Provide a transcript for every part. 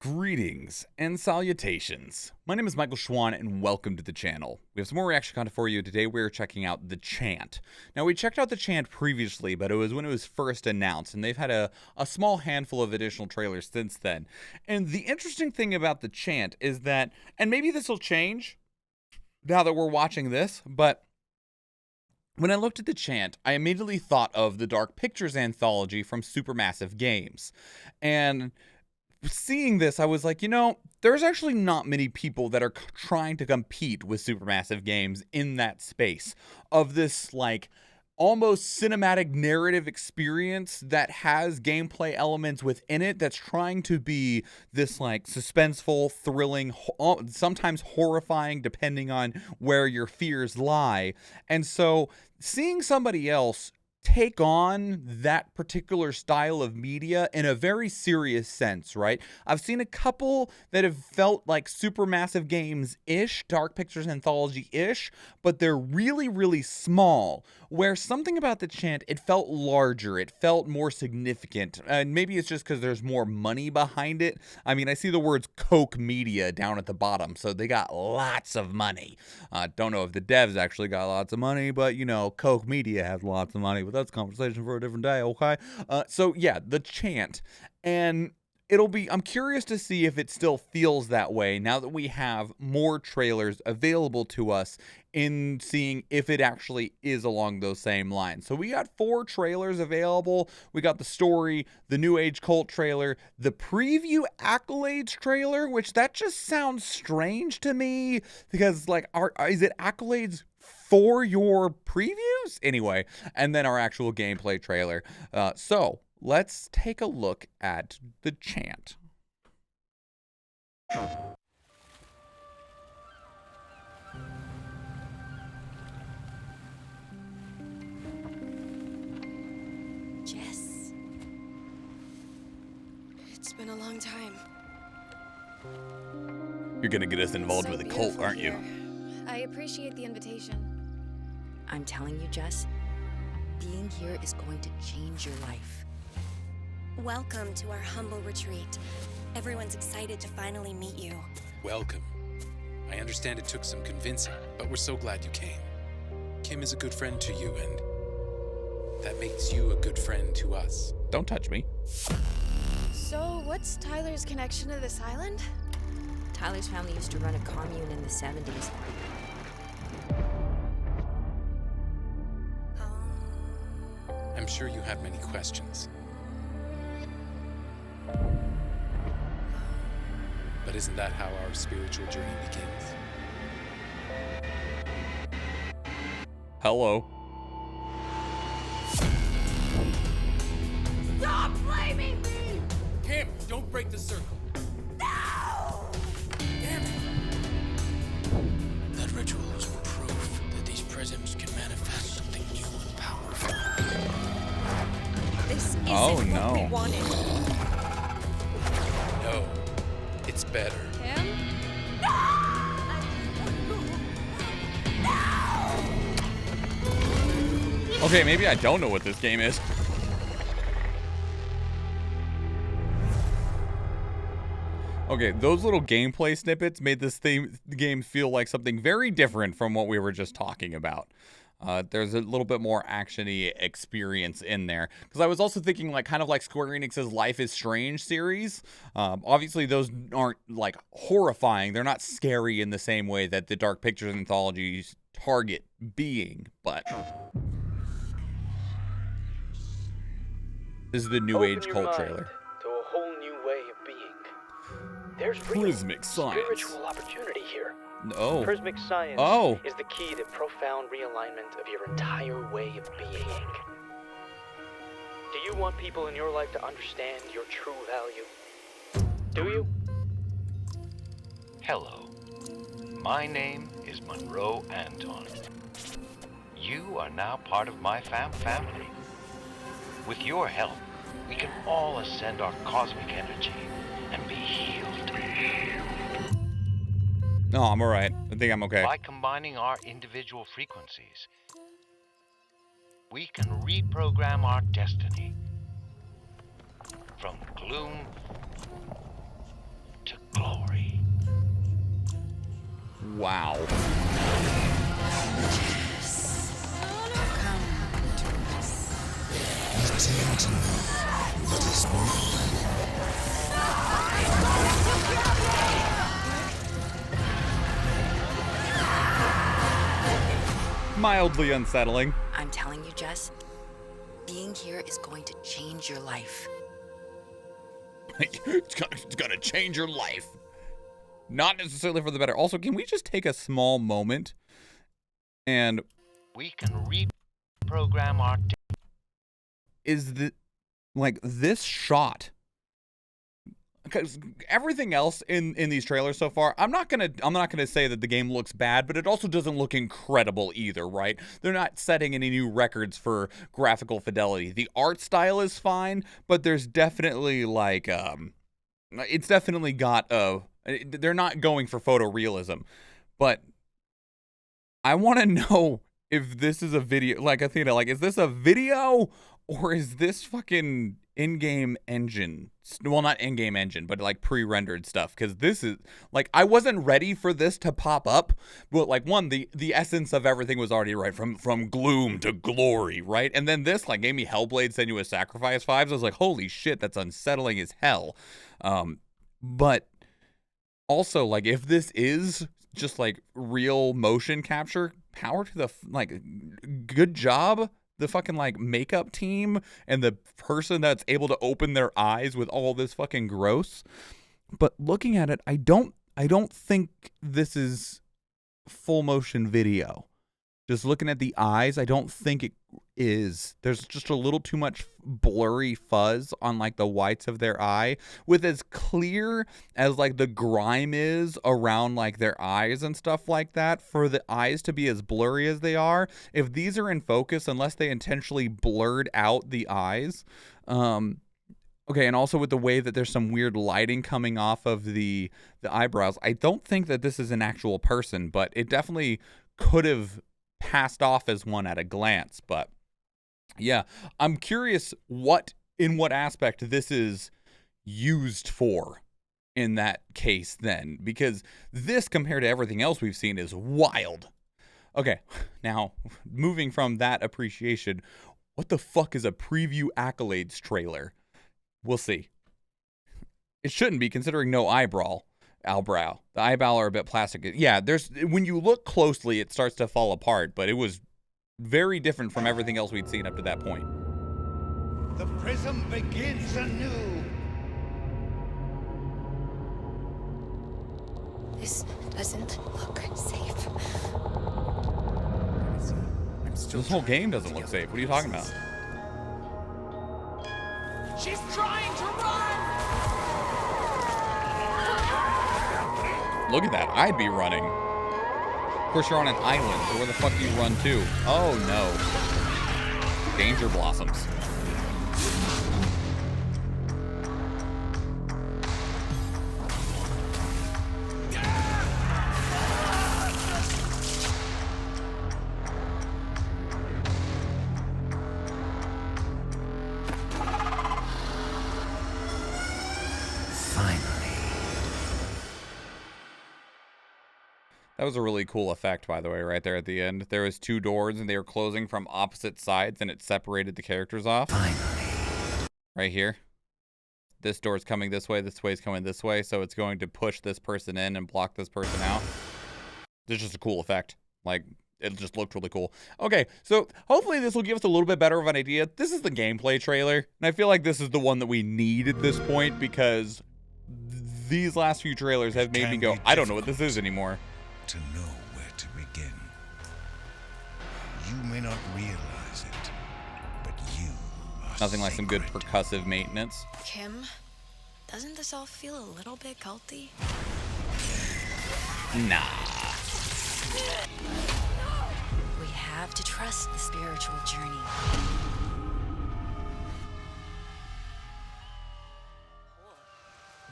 Greetings and salutations. My name is Michael Schwahn and welcome to the channel. We have some more reaction content for you. Today we're checking out the Chant. Now we checked out the Chant previously, but it was when it was first announced, and they've had a small handful of additional trailers since then. And the interesting thing about the Chant is that, and maybe this will change now that we're watching this, but when I looked at the Chant, I immediately thought of the Dark Pictures anthology from Supermassive Games. And seeing this, I was like, you know, there's actually not many people that are trying to compete with Supermassive Games in that space of this, like, almost cinematic narrative experience that has gameplay elements within it that's trying to be this, like, suspenseful, thrilling, sometimes horrifying, depending on where your fears lie. And so seeing somebody else take on that particular style of media in a very serious sense, right? I've seen a couple that have felt like Supermassive Games-ish, Dark Pictures Anthology-ish, but they're really, really small, where something about the Chant, it felt larger, it felt more significant, and maybe it's just because there's more money behind it. I mean, I see the words Coke Media down at the bottom, so they got lots of money. Don't know if the devs actually got lots of money, but, you know, Coke Media has lots of money, but that's a conversation for a different day, okay? So yeah, the Chant, and I'm curious to see if it still feels that way now that we have more trailers available to us in seeing if it actually is along those same lines. So we got 4 trailers available. We got the story, the New Age Cult trailer, the preview Accolades trailer, which that just sounds strange to me because, like, is it Accolades for your previews? Anyway, and then our actual gameplay trailer. So let's take a look at the Chant. Jess. It's been a long time. You're gonna get us involved So with a cult, beautiful aren't you? here. I appreciate the invitation. I'm telling you, Jess, being here is going to change your life. Welcome to our humble retreat. Everyone's excited to finally meet you. Welcome. I understand it took some convincing, but we're so glad you came. Kim is a good friend to you, and that makes you a good friend to us. Don't touch me. So, what's Tyler's connection to this island? Tyler's family used to run a commune in the 70s. I'm sure you have many questions. But isn't that how our spiritual journey begins? Hello. Stop blaming me! Kim, don't break the circle. No! Damn it. That ritual is proof that these prisms can manifest something new and powerful. This isn't Oh, no. what we wanted. No, it's better. Kim? Okay, maybe I don't know what this game is. Okay, those little gameplay snippets made this game feel like something very different from what we were just talking about. There's a little bit more action-y experience in there. Because I was also thinking, like, kind of like Square Enix's Life is Strange series. Obviously, those aren't, like, horrifying. They're not scary in the same way that the Dark Pictures anthologies target being, but this is the New Age Cult trailer. To a whole new way of being. There's real Prismic science. spiritual opportunity here. Oh. Prismic science Oh. is the key to profound realignment of your entire way of being. Do you want people in your life to understand your true value? Do you? Hello. My name is Monroe Anton. You are now part of my family. With your help, we can all ascend our cosmic energy and be healed. No, I'm alright. I think I'm okay. By combining our individual frequencies, we can reprogram our destiny from gloom Wow. Mildly unsettling. I'm telling you, Jess, being here is going to change your life. It's gonna change your life. Not necessarily for the better. Also, can we just take a small moment and We can reprogram our... is the like this shot? Because everything else in these trailers so far, I'm not gonna say that the game looks bad, but it also doesn't look incredible either, right? They're not setting any new records for graphical fidelity. The art style is fine, but there's definitely like it's definitely got they're not going for photorealism. But I want to know if this is a video, like Athena, like, is this a video or is this fucking in-game engine? Well, not in-game engine, but like pre-rendered stuff. Because this is like, I wasn't ready for this to pop up. But like, one, the essence of everything was already right, from gloom to glory, right? And then this like gave me Hellblade: Senua's Sacrifice vibes. I was like, holy shit, that's unsettling as hell. But also, like, if this is just like real motion capture, power to the like, good job. The fucking like makeup team and the person that's able to open their eyes with all this fucking gross. But looking at it, I don't think this is full motion video. Just looking at the eyes, I don't think it is. There's just a little too much blurry fuzz on like the whites of their eye, with as clear as like the grime is around like their eyes and stuff like that, for the eyes to be as blurry as they are. If these are in focus, unless they intentionally blurred out the eyes, okay, and also with the way that there's some weird lighting coming off of the eyebrows, I don't think that this is an actual person, but it definitely could have passed off as one at a glance. But yeah, I'm curious in what aspect this is used for in that case then, because this compared to everything else we've seen is wild. Okay, now moving from that appreciation, what the fuck is a preview accolades trailer? We'll see. It shouldn't be, considering no eyebrow. The eyebrow are a bit plastic. Yeah, when you look closely, it starts to fall apart, but it was very different from everything else we'd seen up to that point. The prism begins anew. This doesn't look safe. This whole game doesn't look safe. What are you talking about? She's trying to run! Look at that. I'd be running. Of course, you're on an island, so where the fuck do you run to? Oh, no. Danger blossoms. That was a really cool effect, by the way, right there at the end. There was two doors, and they were closing from opposite sides, and it separated the characters off. Finally. Right here. This door's coming this way's coming this way, so it's going to push this person in and block this person out. It's just a cool effect. Like, it just looked really cool. Okay, so hopefully this will give us a little bit better of an idea. This is the gameplay trailer, and I feel like this is the one that we need at this point, because these last few trailers have made me go, I don't know what this is anymore. To know where to begin. You may not realize it, but you are Nothing like some good sacred. percussive maintenance. Kim, doesn't this all feel a little bit culty? Nah. We have to trust the spiritual journey.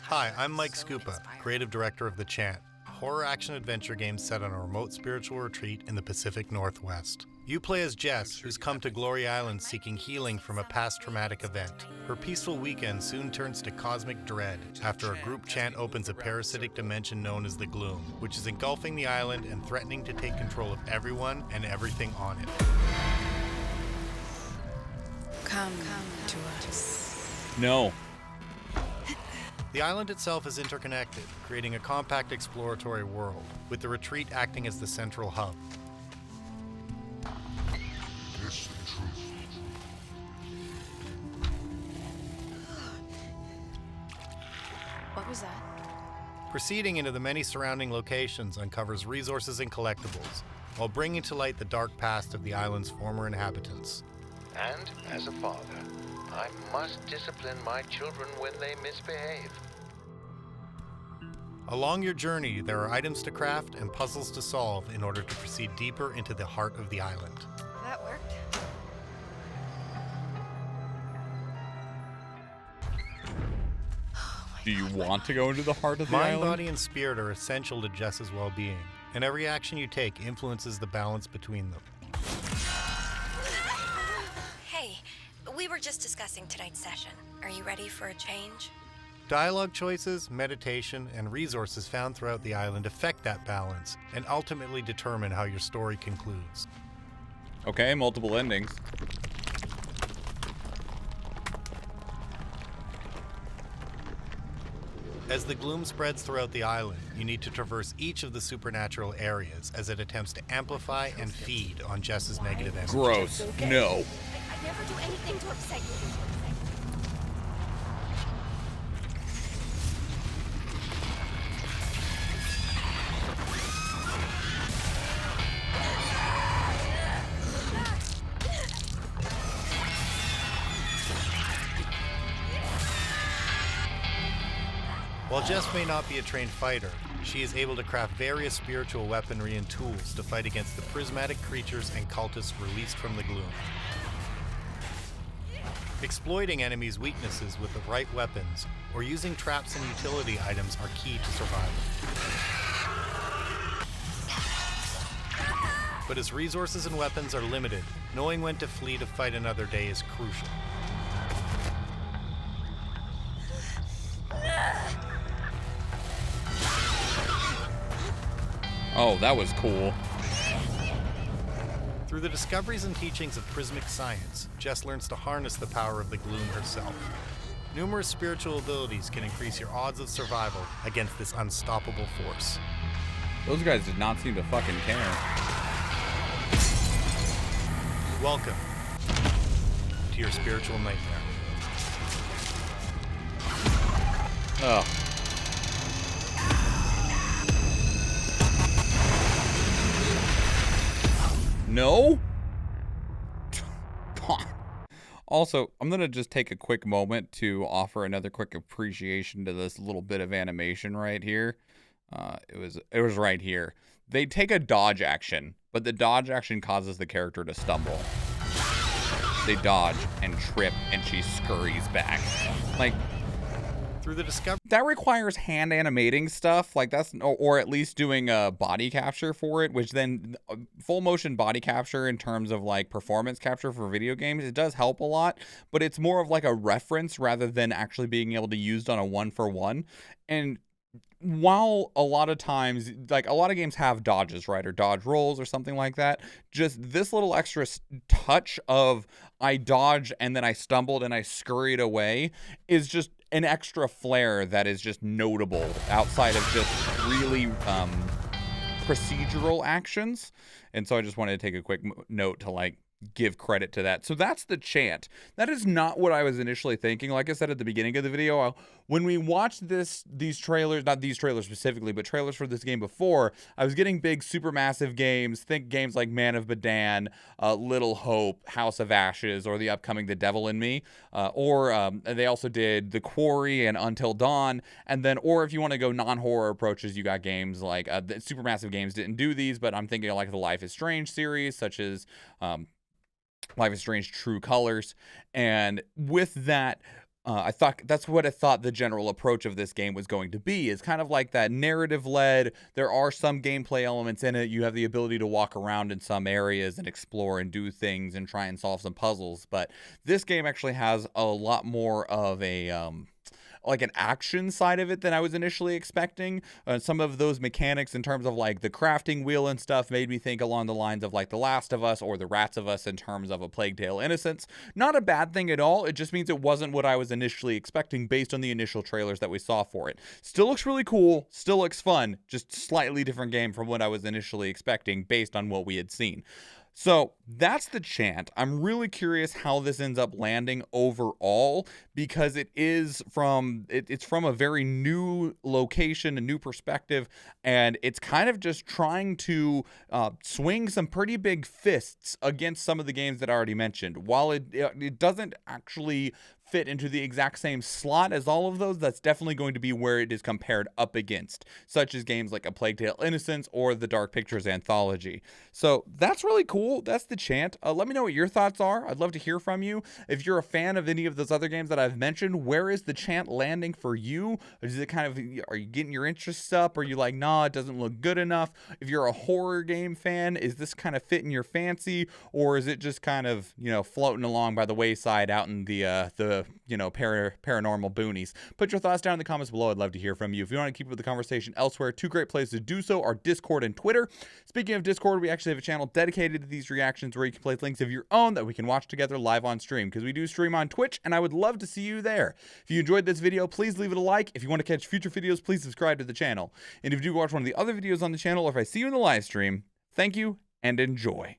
Hi, I'm Mike Scupa, creative director of The Chant, a horror action adventure game set on a remote spiritual retreat in the Pacific Northwest. You play as Jess, who's come to Glory Island seeking healing from a past traumatic event. Her peaceful weekend soon turns to cosmic dread after a group chant opens a parasitic dimension known as the Gloom, which is engulfing the island and threatening to take control of everyone and everything on it. Come to us. No. The island itself is interconnected, creating a compact exploratory world, with the retreat acting as the central hub. What was that? Proceeding into the many surrounding locations uncovers resources and collectibles, while bringing to light the dark past of the island's former inhabitants. And as a father, I must discipline my children when they misbehave. Along your journey, there are items to craft and puzzles to solve in order to proceed deeper into the heart of the island. That worked. Do you want to go into the heart of the Mind, island? body, and spirit are essential to Jess's well-being, and every action you take influences the balance between them. Hey, we were just discussing tonight's session. Are you ready for a change? Dialogue choices, meditation, and resources found throughout the island affect that balance and ultimately determine how your story concludes. Okay, multiple endings. As the gloom spreads throughout the island, you need to traverse each of the supernatural areas as it attempts to amplify and feed on Jess's negative energy. Gross. No. I never do anything to upset you. While Jess may not be a trained fighter, she is able to craft various spiritual weaponry and tools to fight against the prismatic creatures and cultists released from the gloom. Exploiting enemies' weaknesses with the right weapons or using traps and utility items are key to survival. But as resources and weapons are limited, knowing when to flee to fight another day is crucial. Oh, that was cool. Through the discoveries and teachings of prismic science, Jess learns to harness the power of the gloom herself. Numerous spiritual abilities can increase your odds of survival against this unstoppable force. Those guys did not seem to fucking care. Welcome to your spiritual nightmare. Ugh. No? Also, I'm going to just take a quick moment to offer another quick appreciation to this little bit of animation right here. It was right here. They take a dodge action, but the dodge action causes the character to stumble. They dodge and trip, and she scurries back. Like, Through the discovery that requires hand animating stuff, like that's, or at least doing a body capture for it, which then full motion body capture in terms of like performance capture for video games, it does help a lot, but it's more of like a reference rather than actually being able to be used on a 1-for-1. And while a lot of times, like a lot of games have dodges, right, or dodge rolls or something like that, just this little extra touch of I dodged and then I stumbled and I scurried away is just an extra flair that is just notable outside of just really procedural actions. And so I just wanted to take a quick note to like give credit to that. So that's the Chant. That is not what I was initially thinking. Like I said at the beginning of the video, when we watched these trailers, not these trailers specifically, but trailers for this game before, I was getting big supermassive games. Think games like Man of Medan, Little Hope, House of Ashes, or the upcoming The Devil in Me. Or they also did The Quarry and Until Dawn. And then, or if you want to go non-horror approaches, you got games like the supermassive games didn't do these, but I'm thinking of like the Life is Strange series, such as Life is Strange True Colors. And with that, I thought that's what I thought the general approach of this game was going to be. Is kind of like that narrative led. There are some gameplay elements in it. You have the ability to walk around in some areas and explore and do things and try and solve some puzzles. But this game actually has a lot more of a like an action side of it than I was initially expecting. Some of those mechanics in terms of like the crafting wheel and stuff made me think along the lines of like The Last of Us or The Rats of Us in terms of A Plague Tale: Innocence. Not a bad thing at all. It just means it wasn't what I was initially expecting based on the initial trailers that we saw for it. Still looks really cool, still looks fun, just slightly different game from what I was initially expecting based on what we had seen. So that's the Chant. I'm really curious how this ends up landing overall, because it's from a very new location, a new perspective, and it's kind of just trying to swing some pretty big fists against some of the games that I already mentioned. While it doesn't actually fit into the exact same slot as all of those, that's definitely going to be where it is compared up against, such as games like A Plague Tale: Innocence or the Dark Pictures anthology. So that's really cool. That's the Chant. Let me know what your thoughts are. I'd love to hear from you. If you're a fan of any of those other games that I've mentioned, where is the Chant landing for you? Is it kind of, are you getting your interests up? Are you like, nah, it doesn't look good enough? If you're a horror game fan, is this kind of fitting your fancy, or is it just kind of, floating along by the wayside out in the paranormal boonies? Put your thoughts down in the comments below. I'd love to hear from you. If you want to keep up with the conversation elsewhere, two great places to do so are Discord and Twitter. Speaking of Discord, we actually have a channel dedicated to these reactions where you can place links of your own that we can watch together live on stream, because we do stream on Twitch, and I would love to see you there. If you enjoyed this video, please leave it a like. If you want to catch future videos, please subscribe to the channel. And if you do watch one of the other videos on the channel, or if I see you in the live stream, thank you and enjoy.